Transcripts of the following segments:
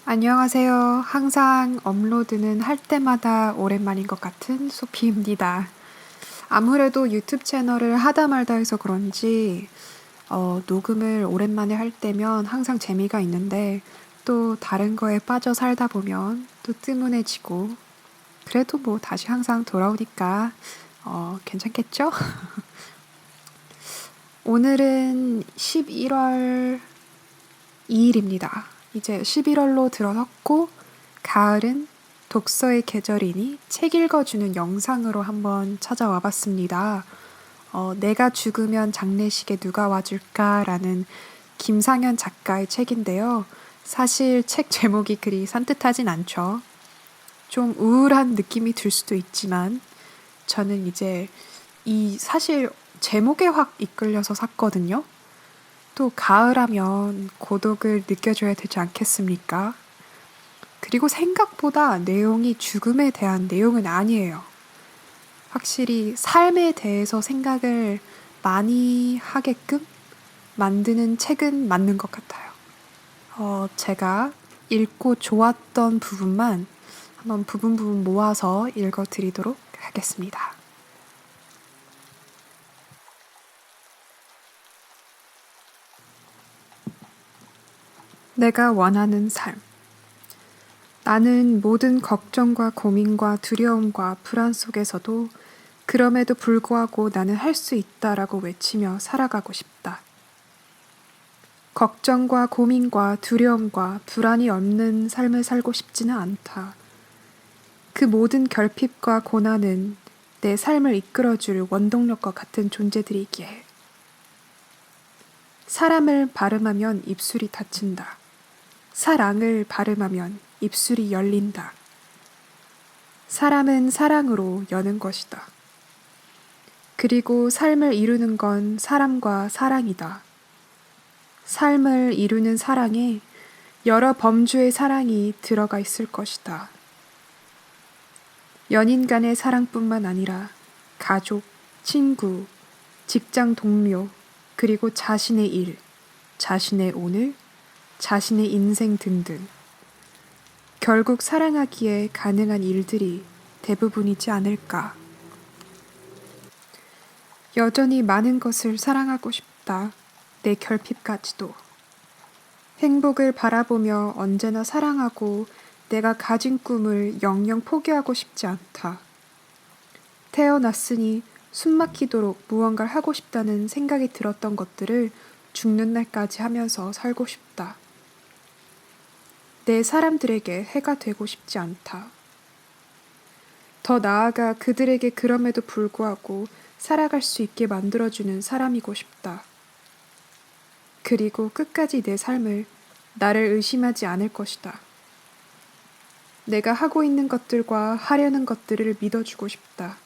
안녕하세요. 항상 업로드는 할 때마다 오랜만인 것 같은 소피입니다. 아무래도 유튜브 채널을 하다 말다 해서 그런지 녹음을 오랜만에 할 때면 항상 재미가 있는데 또 다른 거에 빠져 살다 보면 또 뜨문해지고 그래도 뭐 다시 항상 돌아오니까 괜찮겠죠? 오늘은 11월 2일입니다. 이제 11월로 들어섰고 가을은 독서의 계절이니 책 읽어주는 영상으로 한번 찾아와 봤습니다. 내가 죽으면 장례식에 누가 와줄까라는 김상현 작가의 책인데요. 사실 책 제목이 그리 산뜻하진 않죠. 좀 우울한 느낌이 들 수도 있지만 저는 이제 이 사실 제목에 확 이끌려서 샀거든요. 또 가을하면 고독을 느껴줘야 되지 않겠습니까? 그리고 생각보다 내용이 죽음에 대한 내용은 아니에요. 확실히 삶에 대해서 생각을 많이 하게끔 만드는 책은 맞는 것 같아요. 제가 읽고 좋았던 부분만 한번 부분 모아서 읽어드리도록 하겠습니다. 내가 원하는 삶. 나는 모든 걱정과 고민과 두려움과 불안 속에서도 그럼에도 불구하고 나는 할 수 있다라고 외치며 살아가고 싶다. 걱정과 고민과 두려움과 불안이 없는 삶을 살고 싶지는 않다. 그 모든 결핍과 고난은 내 삶을 이끌어줄 원동력과 같은 존재들이기에. 사람을 발음하면 입술이 닫힌다. 사랑을 발음하면 입술이 열린다. 사람은 사랑으로 여는 것이다. 그리고 삶을 이루는 건 사람과 사랑이다. 삶을 이루는 사랑에 여러 범주의 사랑이 들어가 있을 것이다. 연인 간의 사랑뿐만 아니라 가족, 친구, 직장 동료, 그리고 자신의 일, 자신의 오늘, 자신의 인생 등등. 결국 사랑하기에 가능한 일들이 대부분이지 않을까. 여전히 많은 것을 사랑하고 싶다. 내 결핍까지도. 행복을 바라보며 언제나 사랑하고 내가 가진 꿈을 영영 포기하고 싶지 않다. 태어났으니 숨막히도록 무언가를 하고 싶다는 생각이 들었던 것들을 죽는 날까지 하면서 살고 싶다. 내 사람들에게 해가 되고 싶지 않다. 더 나아가 그들에게 그럼에도 불구하고 살아갈 수 있게 만들어주는 사람이고 싶다. 그리고 끝까지 내 삶을 나를 의심하지 않을 것이다. 내가 하고 있는 것들과 하려는 것들을 믿어주고 싶다.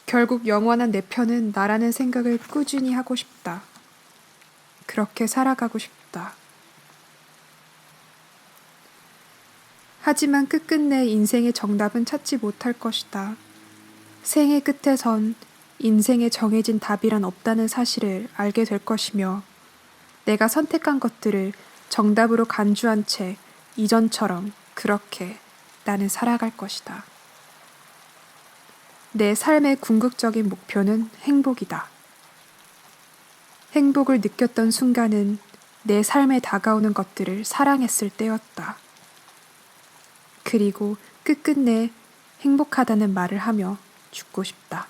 결국 영원한 내 편은 나라는 생각을 꾸준히 하고 싶다. 그렇게 살아가고 싶다. 하지만 끝끝내 인생의 정답은 찾지 못할 것이다. 생의 끝에선 인생에 정해진 답이란 없다는 사실을 알게 될 것이며 내가 선택한 것들을 정답으로 간주한 채 이전처럼 그렇게 나는 살아갈 것이다. 내 삶의 궁극적인 목표는 행복이다. 행복을 느꼈던 순간은 내 삶에 다가오는 것들을 사랑했을 때였다. 그리고 끝끝내 행복하다는 말을 하며 죽고 싶다.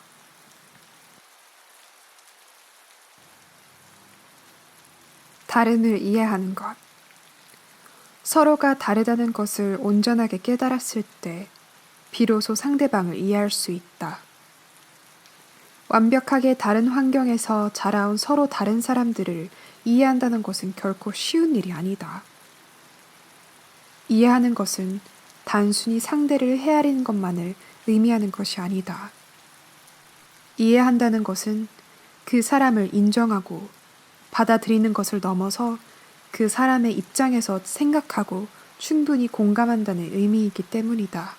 다름을 이해하는 것. 서로가 다르다는 것을 온전하게 깨달았을 때 비로소 상대방을 이해할 수 있다. 완벽하게 다른 환경에서 자라온 서로 다른 사람들을 이해한다는 것은 결코 쉬운 일이 아니다. 이해하는 것은 단순히 상대를 헤아리는 것만을 의미하는 것이 아니다. 이해한다는 것은 그 사람을 인정하고 받아들이는 것을 넘어서 그 사람의 입장에서 생각하고 충분히 공감한다는 의미이기 때문이다.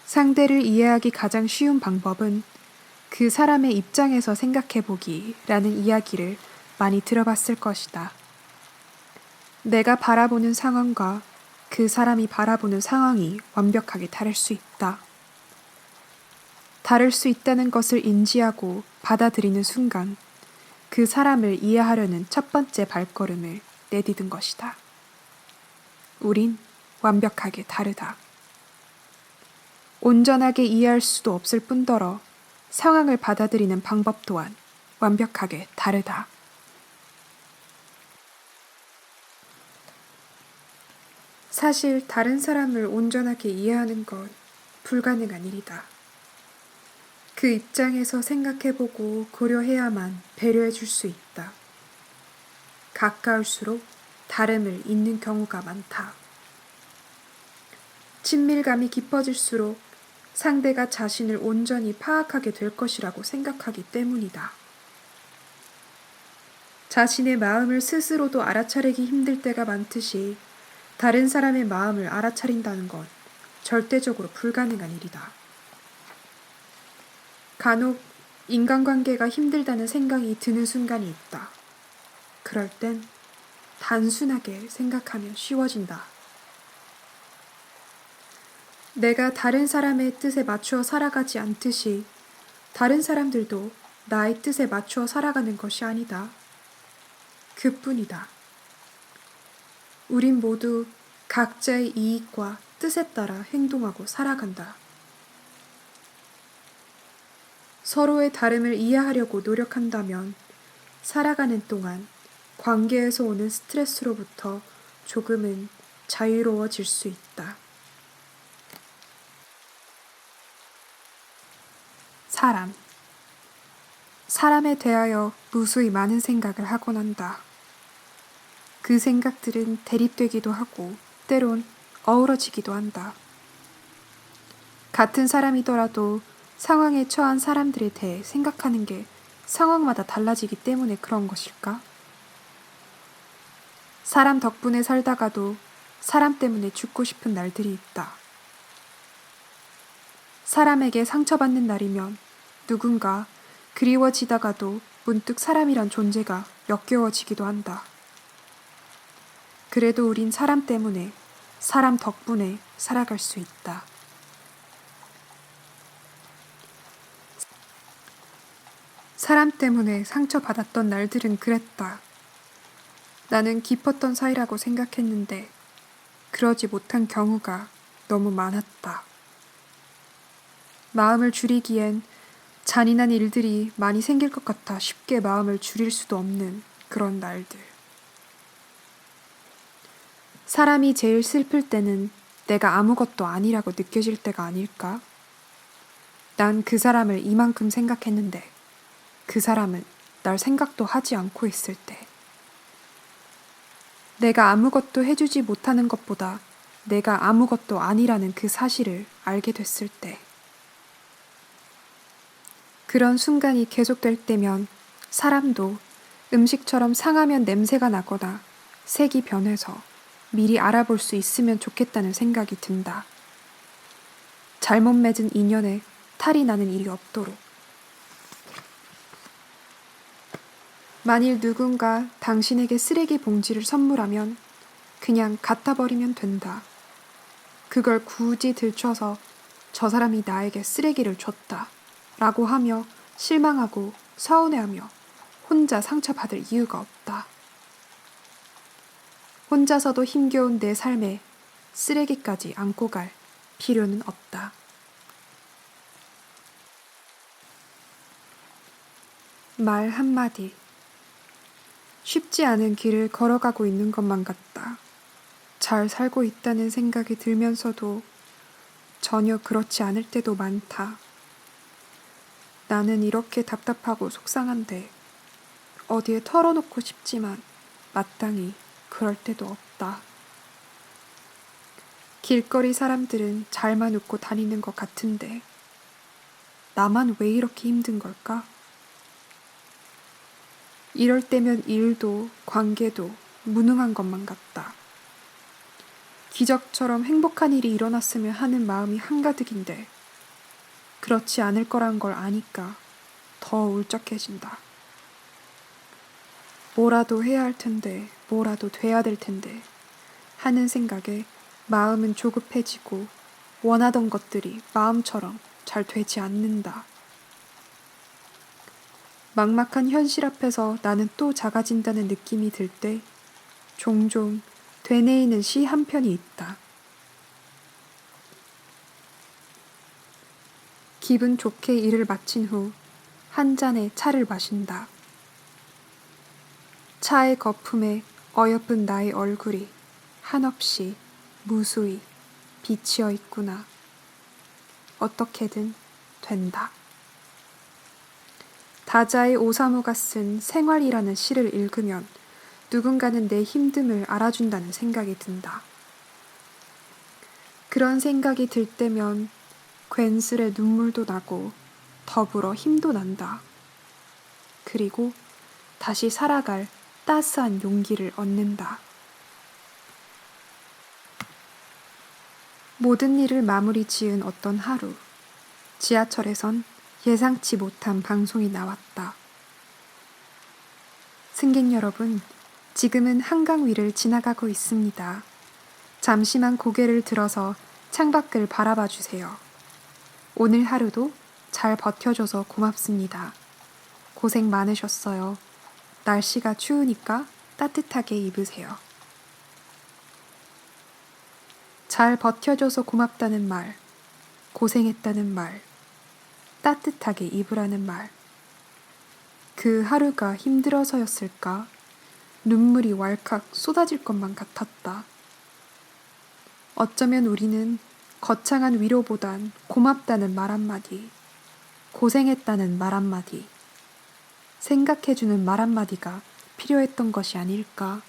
상대를 이해하기 가장 쉬운 방법은 그 사람의 입장에서 생각해보기라는 이야기를 많이 들어봤을 것이다. 내가 바라보는 상황과 그 사람이 바라보는 상황이 완벽하게 다를 수 있다. 다를 수 있다는 것을 인지하고 받아들이는 순간 그 사람을 이해하려는 첫 번째 발걸음을 내디딘 것이다. 우린 완벽하게 다르다. 온전하게 이해할 수도 없을 뿐더러 상황을 받아들이는 방법 또한 완벽하게 다르다. 사실 다른 사람을 온전하게 이해하는 건 불가능한 일이다. 그 입장에서 생각해보고 고려해야만 배려해줄 수 있다. 가까울수록 다름을 잇는 경우가 많다. 친밀감이 깊어질수록 상대가 자신을 온전히 파악하게 될 것이라고 생각하기 때문이다. 자신의 마음을 스스로도 알아차리기 힘들 때가 많듯이 다른 사람의 마음을 알아차린다는 건 절대적으로 불가능한 일이다. 간혹 인간관계가 힘들다는 생각이 드는 순간이 있다. 그럴 땐 단순하게 생각하면 쉬워진다. 내가 다른 사람의 뜻에 맞추어 살아가지 않듯이 다른 사람들도 나의 뜻에 맞추어 살아가는 것이 아니다. 그뿐이다. 우린 모두 각자의 이익과 뜻에 따라 행동하고 살아간다. 서로의 다름을 이해하려고 노력한다면 살아가는 동안 관계에서 오는 스트레스로부터 조금은 자유로워질 수 있다. 사람에 대하여 무수히 많은 생각을 하곤 한다. 그 생각들은 대립되기도 하고 때론 어우러지기도 한다. 같은 사람이더라도 상황에 처한 사람들에 대해 생각하는 게 상황마다 달라지기 때문에 그런 것일까? 사람 덕분에 살다가도 사람 때문에 죽고 싶은 날들이 있다. 사람에게 상처받는 날이면 누군가 그리워지다가도 문득 사람이란 존재가 역겨워지기도 한다. 그래도 우린 사람 때문에, 사람 덕분에 살아갈 수 있다. 사람 때문에 상처받았던 날들은 그랬다. 나는 깊었던 사이라고 생각했는데 그러지 못한 경우가 너무 많았다. 마음을 줄이기엔 잔인한 일들이 많이 생길 것 같아 쉽게 마음을 줄일 수도 없는 그런 날들. 사람이 제일 슬플 때는 내가 아무것도 아니라고 느껴질 때가 아닐까? 난 그 사람을 이만큼 생각했는데 그 사람은 날 생각도 하지 않고 있을 때. 내가 아무것도 해주지 못하는 것보다 내가 아무것도 아니라는 그 사실을 알게 됐을 때. 그런 순간이 계속될 때면 사람도 음식처럼 상하면 냄새가 나거나 색이 변해서 미리 알아볼 수 있으면 좋겠다는 생각이 든다. 잘못 맺은 인연에 탈이 나는 일이 없도록. 만일 누군가 당신에게 쓰레기 봉지를 선물하면 그냥 갖다 버리면 된다. 그걸 굳이 들춰서 저 사람이 나에게 쓰레기를 줬다 라고 하며 실망하고 서운해하며 혼자 상처받을 이유가 없다. 혼자서도 힘겨운 내 삶에 쓰레기까지 안고 갈 필요는 없다. 말 한마디. 쉽지 않은 길을 걸어가고 있는 것만 같다. 잘 살고 있다는 생각이 들면서도 전혀 그렇지 않을 때도 많다. 나는 이렇게 답답하고 속상한데 어디에 털어놓고 싶지만 마땅히 그럴 때도 없다. 길거리 사람들은 잘만 웃고 다니는 것 같은데 나만 왜 이렇게 힘든 걸까? 이럴 때면 일도 관계도 무능한 것만 같다. 기적처럼 행복한 일이 일어났으면 하는 마음이 한가득인데 그렇지 않을 거란 걸 아니까 더 울적해진다. 뭐라도 해야 할 텐데, 뭐라도 돼야 될 텐데 하는 생각에 마음은 조급해지고 원하던 것들이 마음처럼 잘 되지 않는다. 막막한 현실 앞에서 나는 또 작아진다는 느낌이 들 때 종종 되뇌이는 시 한 편이 있다. 기분 좋게 일을 마친 후 한 잔의 차를 마신다. 차의 거품에 어여쁜 나의 얼굴이 한없이 무수히 비치어 있구나. 어떻게든 된다. 다자이 오사무가 쓴 생활이라는 시를 읽으면 누군가는 내 힘듦을 알아준다는 생각이 든다. 그런 생각이 들 때면 괜스레 눈물도 나고 더불어 힘도 난다. 그리고 다시 살아갈 따스한 용기를 얻는다. 모든 일을 마무리 지은 어떤 하루, 지하철에선 예상치 못한 방송이 나왔다. 승객 여러분, 지금은 한강 위를 지나가고 있습니다. 잠시만 고개를 들어서 창밖을 바라봐 주세요. 오늘 하루도 잘 버텨줘서 고맙습니다. 고생 많으셨어요. 날씨가 추우니까 따뜻하게 입으세요. 잘 버텨줘서 고맙다는 말, 고생했다는 말, 따뜻하게 입으라는 말. 그 하루가 힘들어서였을까? 눈물이 왈칵 쏟아질 것만 같았다. 어쩌면 우리는 거창한 위로보단 고맙다는 말 한마디, 고생했다는 말 한마디, 생각해주는 말 한마디가 필요했던 것이 아닐까.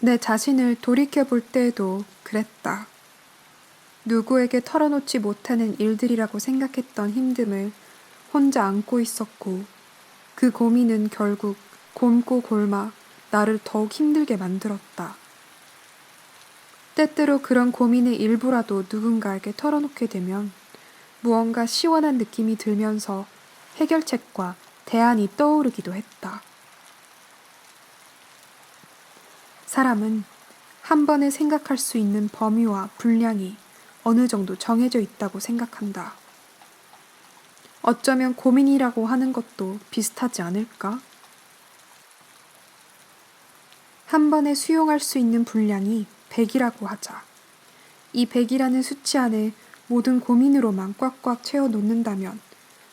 내 자신을 돌이켜볼 때에도 그랬다. 누구에게 털어놓지 못하는 일들이라고 생각했던 힘듦을 혼자 안고 있었고 그 고민은 결국 곪고 골마 나를 더욱 힘들게 만들었다. 때때로 그런 고민의 일부라도 누군가에게 털어놓게 되면 무언가 시원한 느낌이 들면서 해결책과 대안이 떠오르기도 했다. 사람은 한 번에 생각할 수 있는 범위와 분량이 어느 정도 정해져 있다고 생각한다. 어쩌면 고민이라고 하는 것도 비슷하지 않을까? 한 번에 수용할 수 있는 분량이 100이라고 하자. 이 100이라는 수치 안에 모든 고민으로만 꽉꽉 채워 놓는다면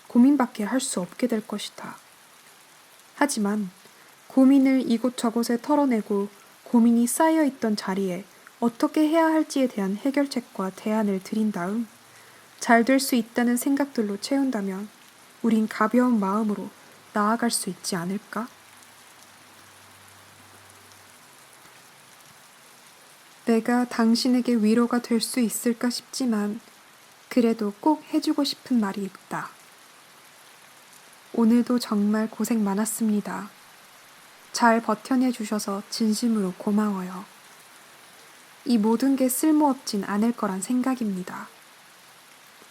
고민밖에 할 수 없게 될 것이다. 하지만 고민을 이곳저곳에 털어내고 고민이 쌓여있던 자리에 어떻게 해야 할지에 대한 해결책과 대안을 드린 다음 잘 될 수 있다는 생각들로 채운다면 우린 가벼운 마음으로 나아갈 수 있지 않을까? 내가 당신에게 위로가 될 수 있을까 싶지만 그래도 꼭 해주고 싶은 말이 있다. 오늘도 정말 고생 많았습니다. 잘 버텨내 주셔서 진심으로 고마워요. 이 모든 게 쓸모없진 않을 거란 생각입니다.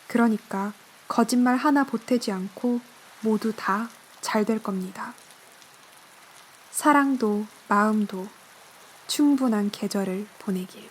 그러니까 거짓말 하나 보태지 않고 모두 다 잘 될 겁니다. 사랑도 마음도 충분한 계절을 보내길.